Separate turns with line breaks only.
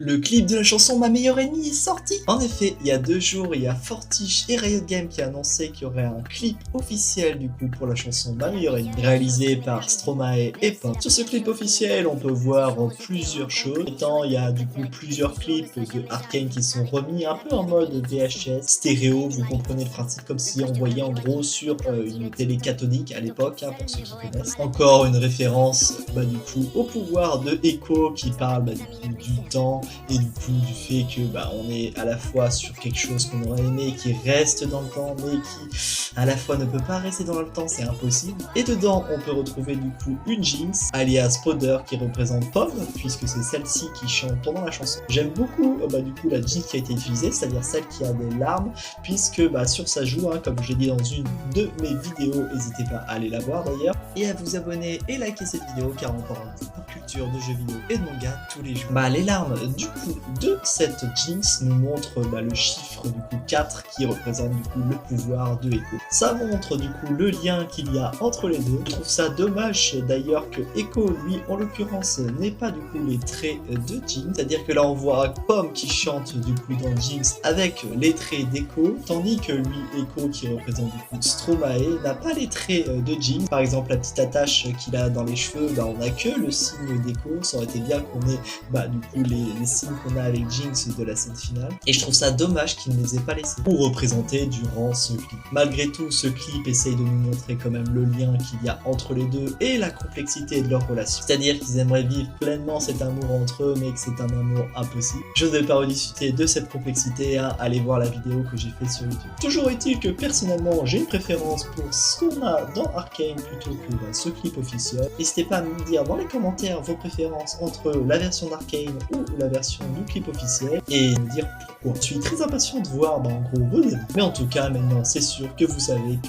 Le clip de la chanson Ma meilleure ennemie est sorti. En effet, il y a 2 jours, il y a Fortiche et Riot Games qui a annoncé qu'il y aurait un clip officiel du coup pour la chanson Ma meilleure ennemie, réalisé par Stromae et Pop. Sur ce clip officiel, on peut voir plusieurs choses. Étant, il y a du coup plusieurs clips de Arcane qui sont remis un peu en mode VHS, stéréo, vous comprenez le principe, comme si on voyait en gros sur une télé cathodique à l'époque, pour ceux qui connaissent. Encore une référence du coup au pouvoir de Echo qui parle du coup du temps et du coup du fait que on est à la fois sur quelque chose qu'on aurait aimé qui reste dans le temps mais qui à la fois ne peut pas rester dans le temps, c'est impossible. Et dedans on peut retrouver du coup une Jinx alias Powder qui représente Pomme puisque c'est celle-ci qui chante pendant la chanson. J'aime beaucoup du coup la Jinx qui a été utilisée, c'est-à-dire celle qui a des larmes puisque sur sa joue, comme je l'ai dit dans une de mes vidéos, n'hésitez pas à aller la voir d'ailleurs, et à vous abonner et liker cette vidéo car on parle de culture, de jeux vidéo et de manga tous les jours. Les larmes du coup de cette Jinx nous montrent le chiffre du coup 4 qui représente du coup le pouvoir de Echo. Ça montre du coup le lien qu'il y a entre les deux. Je trouve ça dommage d'ailleurs que Echo lui en l'occurrence n'ait pas du coup les traits de Jinx, c'est-à-dire que là on voit Pomme qui chante du coup dans Jinx avec les traits d'Echo, tandis que lui Echo qui représente du coup Stromae n'a pas les traits de Jinx. Par exemple la petite attache qu'il a dans les cheveux, on n'a que le signe d'Echo. Ça aurait été bien qu'on ait du coup les signes qu'on a avec Jinx de la scène finale, et je trouve ça dommage qu'ils ne les aient pas laissés pour représenter durant ce clip. Malgré tout, ce clip essaye de nous montrer quand même le lien qu'il y a entre les deux et la complexité de leur relation, c'est-à-dire qu'ils aimeraient vivre pleinement cet amour entre eux mais que c'est un amour impossible. Je ne vais pas rediscuter de cette complexité, allez voir la vidéo que j'ai faite sur YouTube. Toujours est-il que personnellement j'ai une préférence pour ce qu'on a dans Arcane plutôt que ce clip officiel. N'hésitez pas à me dire dans les commentaires vos préférences entre la version d'Arcane ou la version du clip officiel et me dire pourquoi. Je suis très impatient de voir en gros vos avis. Mais en tout cas maintenant c'est sûr que vous savez que